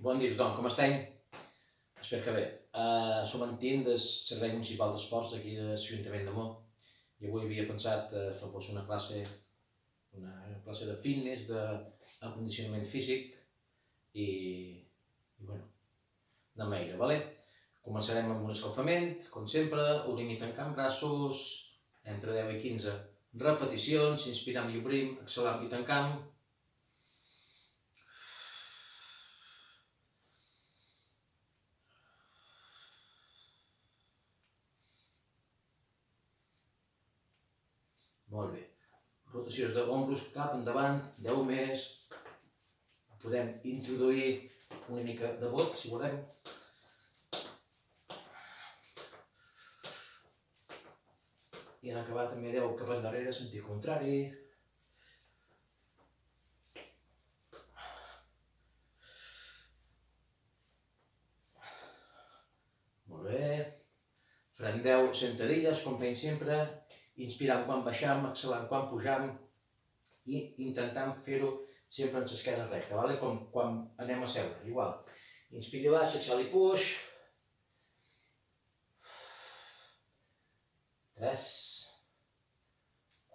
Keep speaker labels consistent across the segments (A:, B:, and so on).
A: Bon dia a tothom, com estem? Espero que bé. Som en Tim del Servei Municipal d'Esports d'aquí de l'Ajuntament de Mó i avui havia pensat fer una classe de fitness, d'acondicionament físic i bueno, anem a ir, vale? Començarem amb un escalfament, com sempre, obrim i tancant braços, entre 10 i 15 repeticions, inspirem i obrim, exhalam i tancam. Molt bé. Rotacions d'ombros cap endavant, 10 més. Podem introduir una mica de bot, si volem. I en acabar també 10 cap endarrere, sentit contrari. Molt bé. Farem 10 sentadilles, com fem sempre. Inspirant quan baixam, exhalant quan pujam i intentant fer-ho sempre amb l'esquena recta, vale? Com quan anem a seure, igual. Inspiri baix, exhali puix. 3,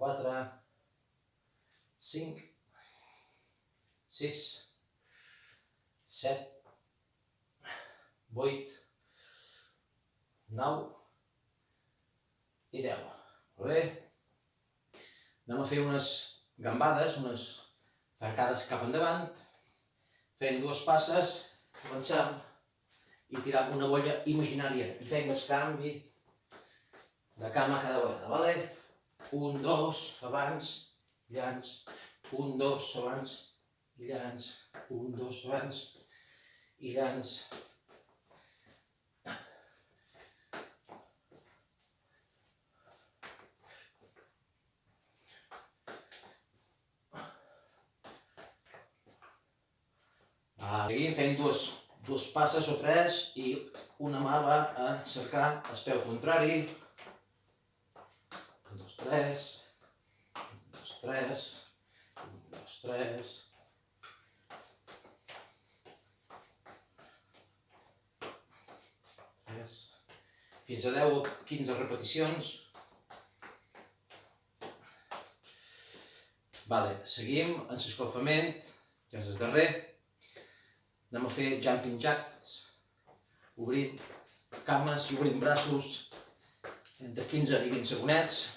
A: 4, 5, 6, 7, 8, 9 i 10. Molt bé. Anem a fer unes gambades, unes tancades cap endavant. Fem dues passes, avançam i tirem una bolla imaginària. I fem el canvi de cama cada vegada, vale? 1, 2, abans, llans. 1, 2, abans, llans. 1, 2, abans i llans. Seguim fent dues passes o tres i una mà va a cercar el peu contrari. 1, 2, 3. 1, 2, 3. 1, 2, 3. Fins a 10 o 15 repeticions. Vale, seguim en l'escalfament, ja és el darrer. Anem a fer jumping jacks, obrint cames i obrint braços entre 15 i 20 segonets.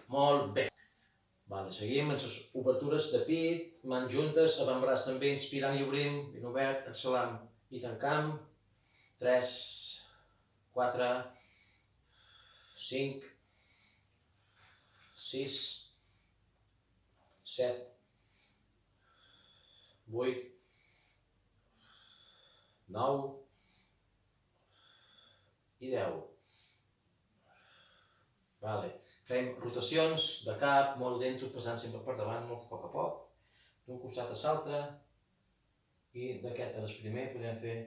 A: Molt bé. Seguim amb les obertures de pit, mans juntes, avantbraç també, inspirant i obrim, ben obert, exhalam i tancam. 3, 4, 5, 6, 7, 8, 9 i 10. Vale. Fem rotacions de cap, molt lento, passant sempre per davant, molt a poc, d'un costat a l'altre, i d'aquest a el primer podem fer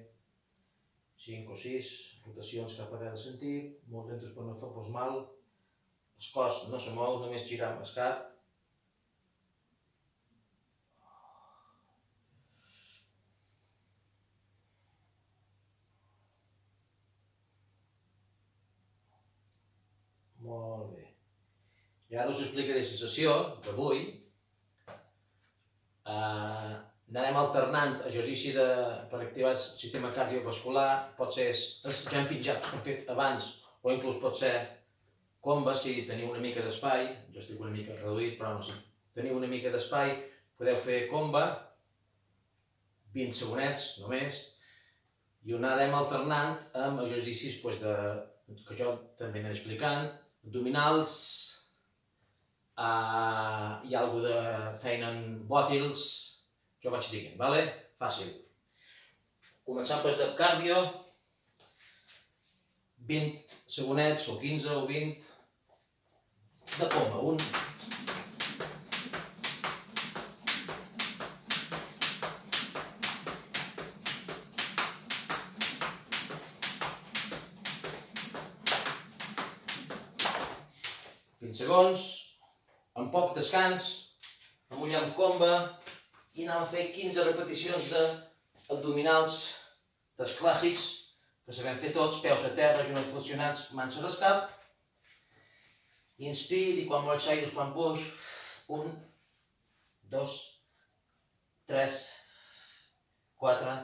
A: 5 o 6 rotacions cap a cada sentit, molt lentos per no fer-vos mal. El cos no se mou, només giram el cap. Molt bé. I ara us explicaré la sessió d'avui. Anarem alternant exercici per activar el sistema cardiovascular, pot ser els jumping jacks que hem fet abans, o inclús pot ser comba si teniu una mica d'espai. Jo estic una mica reduït, però no, si teniu una mica d'espai podeu fer comba, 20 segonets només, i ho anarem alternant amb exercicis que jo també aniré explicant, abdominals, hi ha alguna de feina en bòtils, jo vaig dient, vale? Fàcil. Començant per el cardio, 20 segonets o 15 o 20 de comba. 1, 20 segons, amb poc descans, amullem comba i anem a fer 15 repeticions d'abdominals dels clàssics que sabem fer tots, peus a terra, genolls flexionats, mans a l'escap. Inspir i quan molts aires, quan puix, 1, 2, 3, 4,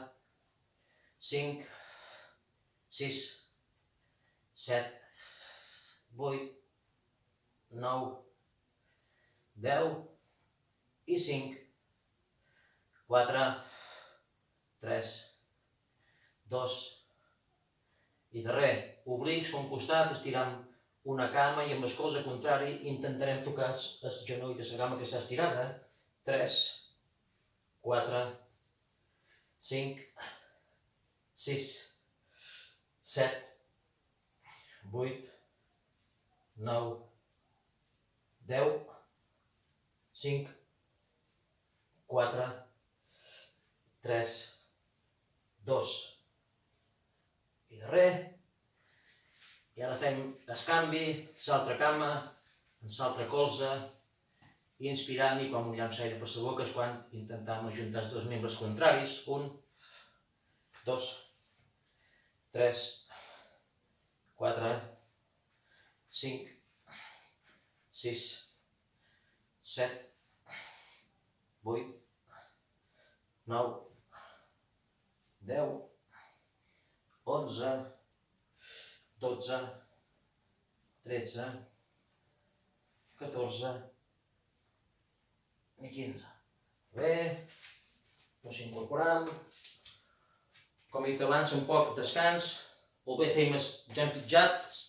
A: 5, 6, 7, 8, 9, 10 i 5, 4, 3, 2 i darrer, oblics a un costat, estirem una cama i amb el colze contrari intentarem tocar el genoll de la cama que està estirada. 3, 4, 5, 6, 7, 8, 9, 10, 5, 4, 3, 2 i darrer. I ara fem el canvi, l'altra cama, l'altre colze, inspirant i quan mullem l'aire per la boca és quan intentem ajuntar els dos membres contraris. 1, 2, 3, 4, 5, 6, 7, 8, 9, 10, 11, 12, 13, 14 i 15. Bé, ens incorporem. Com he dit abans, un poc de descans, o bé fem els jumping jacks,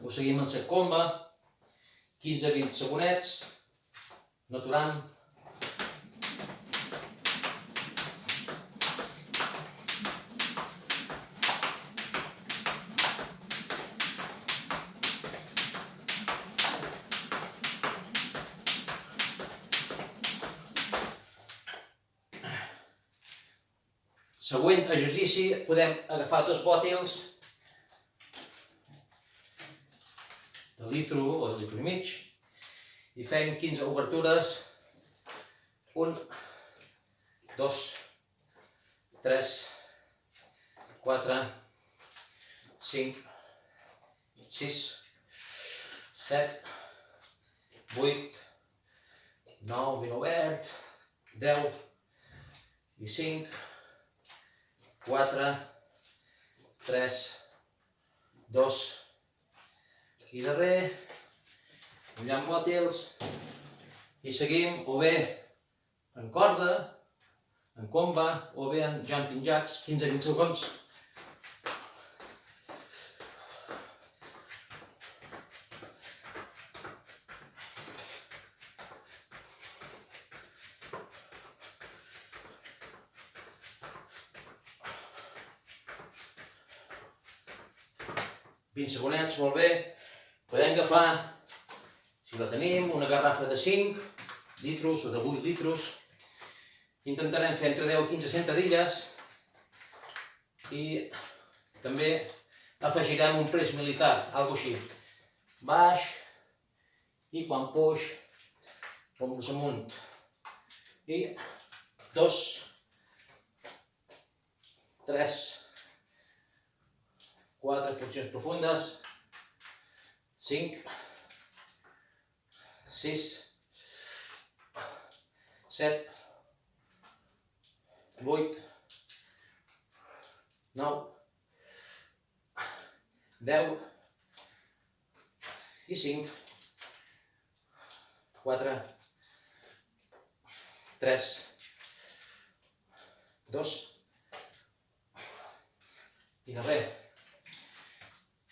A: ho seguim amb la comba, 15-20 segonets, no aturem. Següent exercici, podem agafar dos bòtils de litro o de litro i mig i fem 15 obertures. 1, 2, 3, 4, 5, 6, 7, 8, 9, ben obert, 10 i 5, 4, 3, 2 i darrer, mullem bòtils i seguim o bé en corda, en comba o bé en jumping jacks, 15-20 segons. Segonets, molt bé. Podem agafar, si la tenim, una garrafa de 5 litros o de 8 litros. Intentarem fer entre 10 i 15 sentadilles i també afegirem un press militar, algo així. Baix i quan puix, hombros amunt. I 2, 3, 4 flexions profundes, 5, 6, 7, 8, 9, 10 i 5, 4, 3, 2 i darrer.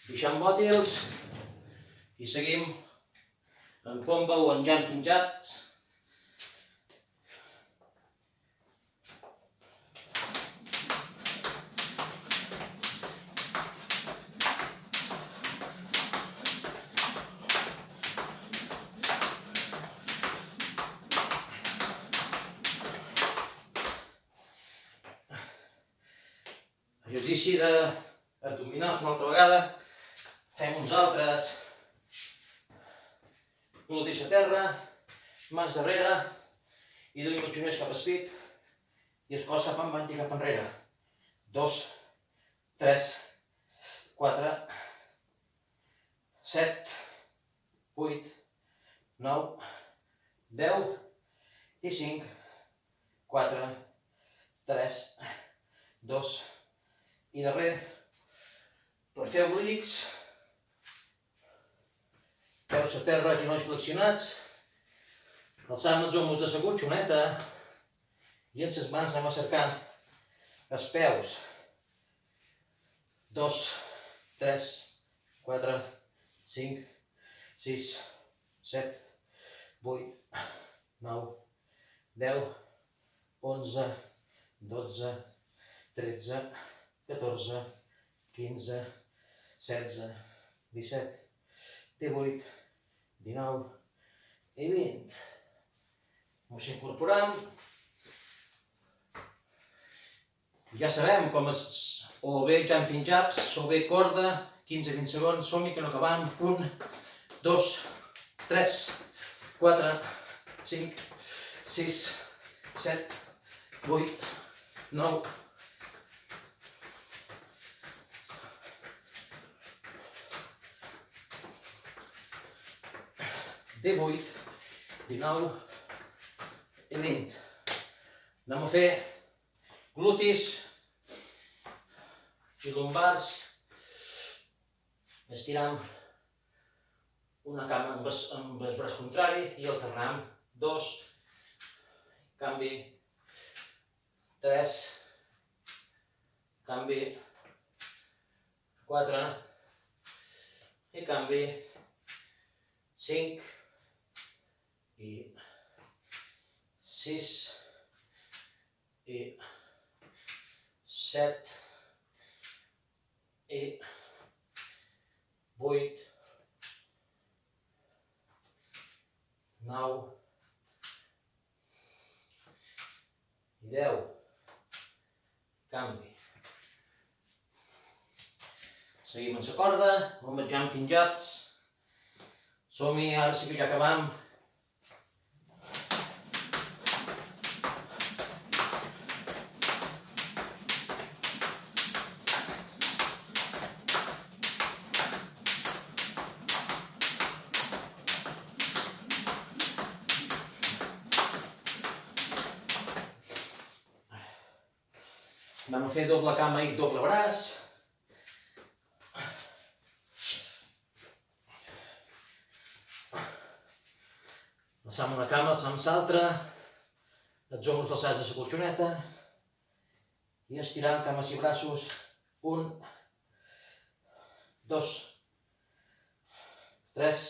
A: Deixem bòtils i seguim en comba o en jumping jacks. Exercici d'abdominals una altra vegada. Fem uns altres glutis a terra, mans darrere, i duim els genolls cap al pit, i el cos cap avant i cap enrere. 2, 3, 4, 7, 8, 9, 10 i 5, 4, 3, 2 i darrer. Per fer oblics, peus a terra, genolls flexionats, alçant els homes d'assegut, xoneta, i amb les mans anem a cercar els peus. 2, 3, 4, 5, 6, 7, 8, 9, 10, 11, 12, 13, 14, 15, 16, 17, 18, 19 i 20. Ens incorporem. Ja sabem com és, o bé jumping jacks, o bé corda, 15-20 segons, som-hi que no acabam. 1, 2, 3, 4, 5, 6, 7, 8, 9, 18, 19 i 20. Anem a fer glutis i lumbars. Estirem una cama amb el braç contrari i alternam. 2, canvi, 3, canvi, 4 i canvi, 5 i 6 i 7 i 8, 9 i 10. Canvi. Seguim amb la corda, amb els jumping jacks. Som-hi, ara sí que ja acabam. Anem a fer doble cama i doble braç. Alçam una cama, alçam l'altra, els homes alçats de la colxoneta i estirant cames i braços. 1, 2, 3,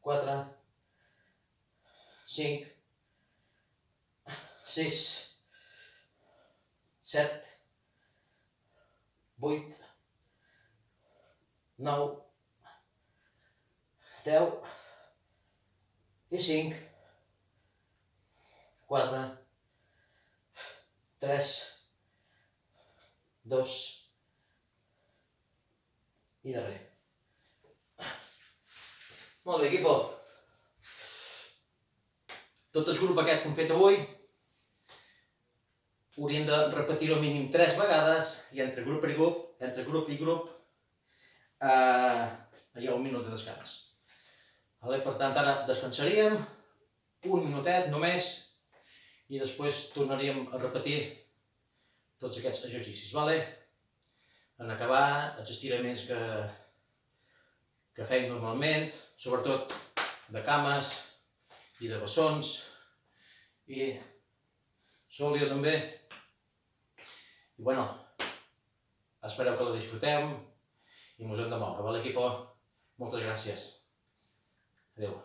A: 4, 5, 6, 7, 8, 9, 10 i 5, 4, 3, 2 i darrer. Molt bé, equipo. Tot el grup aquest que hem fet avui hauríem de repetir-ho mínim 3 vegades i entre grup i grup hi ha un minut de descans. Per tant, ara descansaríem un minutet només i després tornaríem a repetir tots aquests exercicis. En acabar els estiraments que feim normalment, sobretot de cames i de bessons i sòlio també. I bueno, espero que la disfrutem i ens hem de moure, equipo? Moltes gràcies. Adéu.